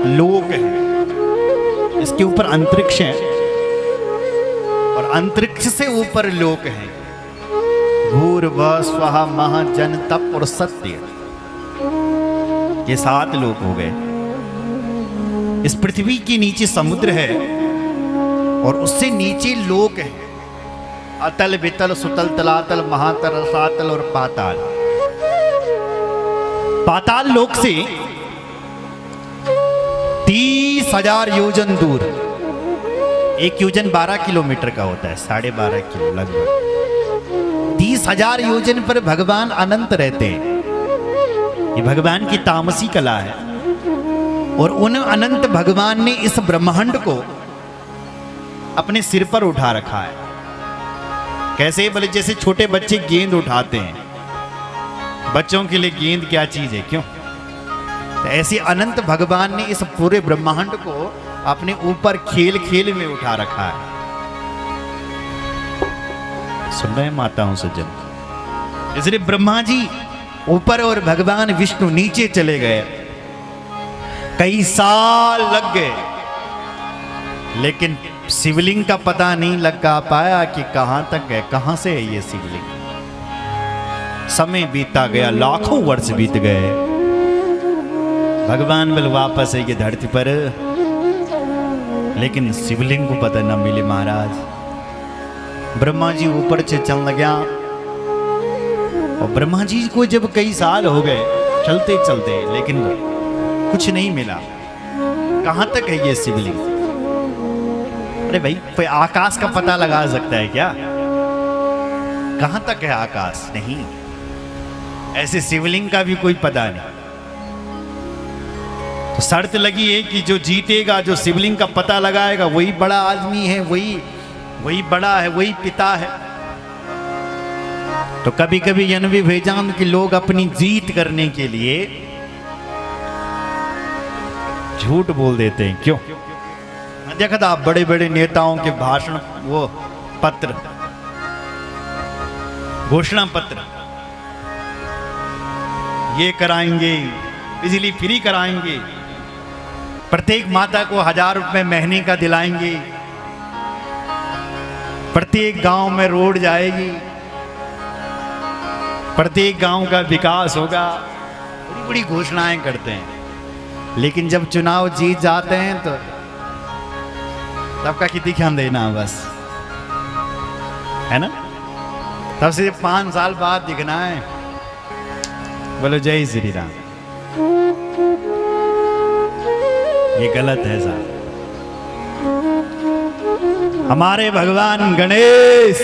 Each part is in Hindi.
लोक है, इसके ऊपर अंतरिक्ष है और अंतरिक्ष से ऊपर लोक है। भूर्भुवः स्वः महा जन तप और सत्य, ये 7 लोक हो गए। इस पृथ्वी के नीचे समुद्र है और उससे नीचे लोक है, अतल वितल सुतल तलातल महातल रसातल और पाताल। पाताल लोक से 30,000 योजन दूर, एक योजन 12 किलोमीटर का होता है, 12.5 किलो लगभग। 30,000 योजन पर भगवान अनंत रहते हैं। ये भगवान की तामसी कला है और उन अनंत भगवान ने इस ब्रह्मांड को अपने सिर पर उठा रखा है। कैसे? बोले जैसे छोटे बच्चे गेंद उठाते हैं, बच्चों के लिए गेंद क्या चीज है, क्यों? तो ऐसे अनंत भगवान ने इस पूरे ब्रह्मांड को अपने ऊपर खेल खेल में उठा रखा है। सुन रहे हैं माताओं सज्जन? इसलिए ब्रह्मा जी ऊपर और भगवान विष्णु नीचे चले गए। कई साल लग गए, लेकिन शिवलिंग का पता नहीं लगा पाया कि कहां तक है, कहां से है ये शिवलिंग। समय बीता गया, लाखों वर्ष बीत गए। भगवान बल वापस है ये धरती पर, लेकिन शिवलिंग को पता न मिले महाराज। ब्रह्मा जी ऊपर से चलने गया और ब्रह्मा जी को जब कई साल हो गए चलते चलते, लेकिन कुछ नहीं मिला। कहां तक है ये शिवलिंग? अरे भाई, कोई आकाश का पता लगा सकता है क्या? कहां तक है आकाश? नहीं, ऐसे शिवलिंग का भी कोई पता नहीं। तो शर्त लगी है कि जो जीतेगा, जो शिवलिंग का पता लगाएगा, वही बड़ा आदमी है, वही बड़ा है, वही पिता है। तो कभी कभी यह भी भेजाम कि लोग अपनी जीत करने के लिए झूठ बोल देते हैं। क्यों? देखा था आप बड़े बड़े नेताओं के भाषण, वो पत्र, घोषणा पत्र, ये कराएंगे, बिजली फ्री कराएंगे, प्रत्येक माता को 1000 रुपए महीने का दिलाएंगे, प्रत्येक गांव में रोड जाएगी, प्रत्येक गांव का विकास होगा। बड़ी बड़ी घोषणाएं करते हैं, लेकिन जब चुनाव जीत जाते हैं तो सबका कितनी ध्यान देना बस, है ना? तब से 5 साल बाद दिखना है। बोलो जय श्री राम। ये गलत है साहब। हमारे भगवान गणेश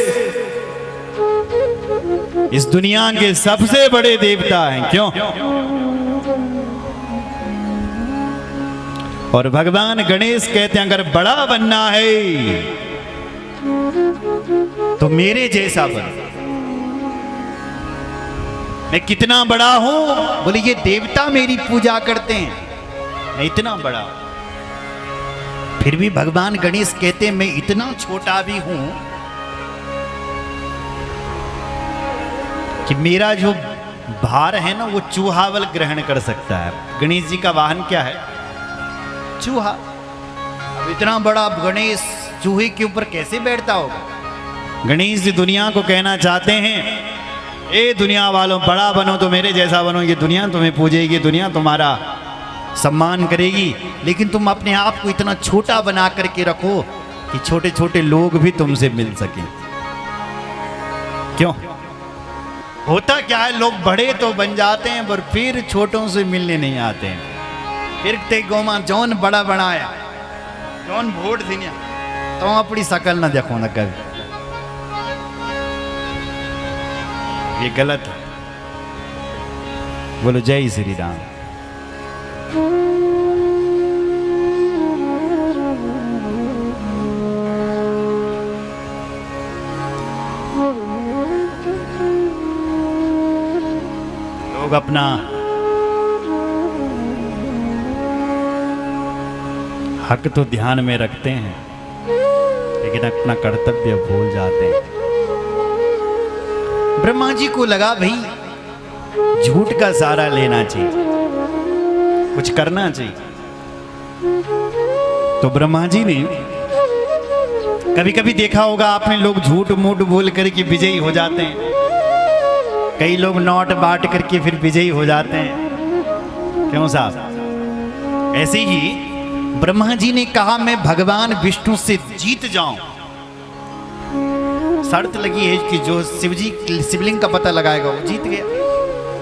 इस दुनिया के सबसे बड़े देवता हैं। क्यों? और भगवान गणेश कहते हैं, अगर बड़ा बनना है तो मेरे जैसा बन। मैं कितना बड़ा हूं? बोले ये देवता मेरी पूजा करते हैं, मैं इतना बड़ा। फिर भी भगवान गणेश कहते हैं, मैं इतना छोटा भी हूं कि मेरा जो भार है ना, वो चूहावल ग्रहण कर सकता है। गणेश जी का वाहन क्या है? चूहा। अब इतना बड़ा गणेश चूहे के ऊपर कैसे बैठता होगा? गणेश जी दुनिया को कहना चाहते हैं, ए दुनिया वालों, बड़ा बनो तो मेरे जैसा बनो। ये दुनिया तुम्हें पूजेगी, दुनिया तुम्हारा सम्मान करेगी, लेकिन तुम अपने आप को इतना छोटा बना करके रखो कि छोटे छोटे लोग भी तुमसे मिल सकें। क्यों? होता क्या है, लोग बड़े तो बन जाते हैं पर फिर छोटों से मिलने नहीं आते हैं। फिर ते गोमा जौन बड़ा बनाया, जौन वोट दिया, तो अपनी शकल ना देखो ना कभी। ये गलत है। बोलो जय श्री राम। लोग अपना हक तो ध्यान में रखते हैं, लेकिन अपना कर्तव्य भूल जाते हैं। ब्रह्मा जी को लगा भाई झूठ का सहारा लेना चाहिए, कुछ करना चाहिए। तो ब्रह्मा जी ने, कभी कभी देखा होगा आपने, लोग झूठ मूठ बोल करके विजयी हो जाते हैं, कई लोग नोट बांट करके फिर विजयी हो जाते हैं, क्यों साहब? ऐसे ही ब्रह्मा जी ने कहा मैं भगवान विष्णु से जीत जाऊं। शर्त लगी है कि जो शिवलिंग का पता लगाएगा वो जीत गया।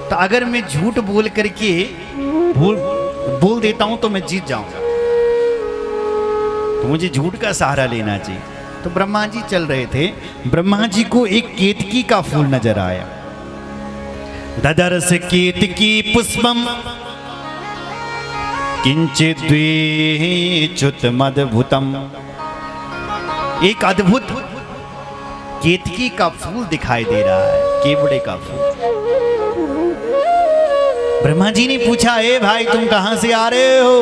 तो अगर मैं झूठ बोल करके बोल देता हूं तो मैं जीत जाऊंगा, तो मुझे झूठ का सहारा लेना चाहिए। तो ब्रह्मा जी चल रहे थे, ब्रह्मा जी को एक केतकी का फूल नजर आया। ददर्श केतकी पुष्पम किंचित द्विच्युत मद्भुतम। एक अद्भुत केतकी का फूल दिखाई दे रहा है, केवड़े का फूल। ब्रह्मा जी ने पूछा, ए भाई तुम कहां से आ रहे हो?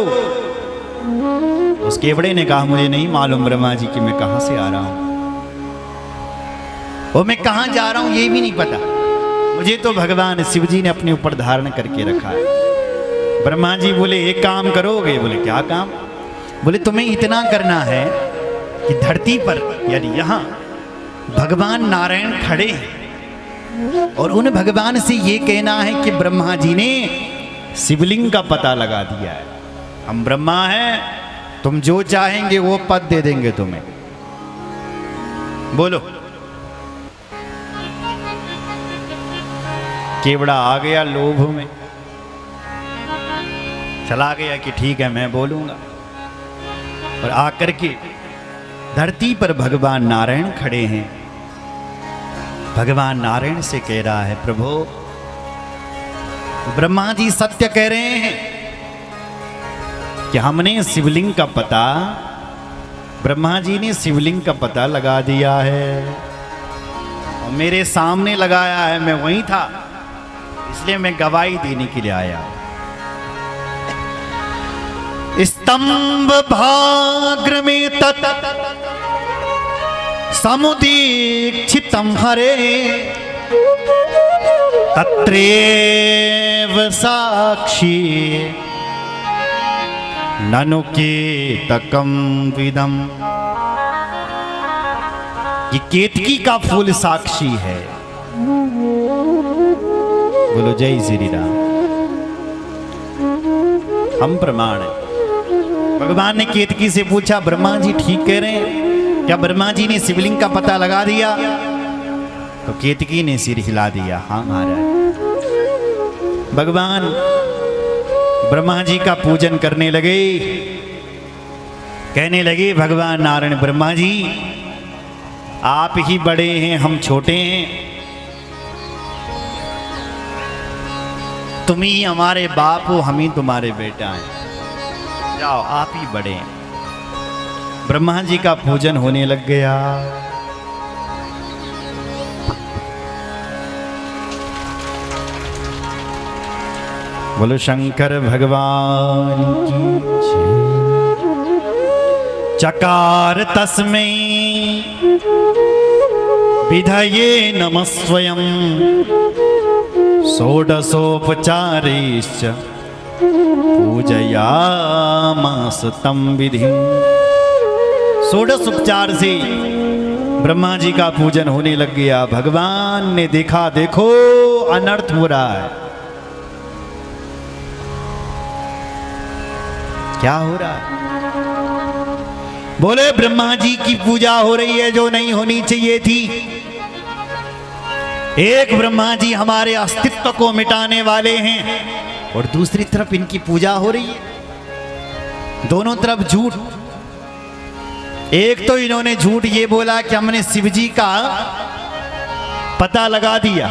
उस केवड़े ने कहा, मुझे नहीं मालूम ब्रह्मा जी कि मैं कहां से आ रहा हूं, और मैं कहां जा रहा हूं ये भी नहीं पता, मुझे तो भगवान शिव जी ने अपने ऊपर धारण करके रखा है। ब्रह्मा जी बोले, एक काम करोगे? बोले, क्या काम? बोले, तुम्हें इतना करना है कि धरती पर, यानी यहां भगवान नारायण खड़े हैं, और उन भगवान से ये कहना है कि ब्रह्मा जी ने शिवलिंग का पता लगा दिया है, हम ब्रह्मा हैं, तुम जो चाहेंगे वो पद दे देंगे तुम्हें। बोलो। केवड़ा आ गया लोभ में, चला गया कि ठीक है मैं बोलूंगा, और आकर के धरती पर भगवान नारायण खड़े हैं। भगवान नारायण से कह रहा है, प्रभु ब्रह्मा जी सत्य कह रहे हैं कि हमने शिवलिंग का पता, ब्रह्मा जी ने शिवलिंग का पता लगा दिया है, और मेरे सामने लगाया है, मैं वहीं था, इसलिए मैं गवाही देने के लिए आया। स्तंभ भाग्र में तत् समुदीक्षितम् हरे तत्रेव साक्षी ननु केतकम विदम। ये केतकी का फूल साक्षी है। बोलो जय श्री राम। हम प्रमाण है। भगवान ने केतकी से पूछा, ब्रह्मा जी ठीक कह रहे हैं क्या? ब्रह्मा जी ने शिवलिंग का पता लगा दिया? तो केतकी ने सिर हिला दिया, हाँ महाराज। भगवान ब्रह्मा जी का पूजन करने लगे, कहने लगे, भगवान नारायण, ब्रह्मा जी आप ही बड़े हैं, हम छोटे हैं, तुम ही हमारे बाप हो, हम ही तुम्हारे बेटा हैं, जाओ आप ही बड़े हैं। ब्रह्मा जी का पूजन होने लग गया। बोलो शंकर भगवान की जय। चकार तस्मै विधये नमः स्वयं षोडशोपचारैश्च पूजयामास तं विधिं। षोडश उपचार से ब्रह्मा जी का पूजन होने लग गया। भगवान ने देखा, देखो अनर्थ हो रहा है। क्या हो रहा है? बोले ब्रह्मा जी की पूजा हो रही है जो नहीं होनी चाहिए थी। एक ब्रह्मा जी हमारे अस्तित्व को मिटाने वाले हैं, और दूसरी तरफ इनकी पूजा हो रही है। दोनों तरफ झूठ। एक तो इन्होंने झूठ ये बोला कि हमने शिव जी का पता लगा दिया,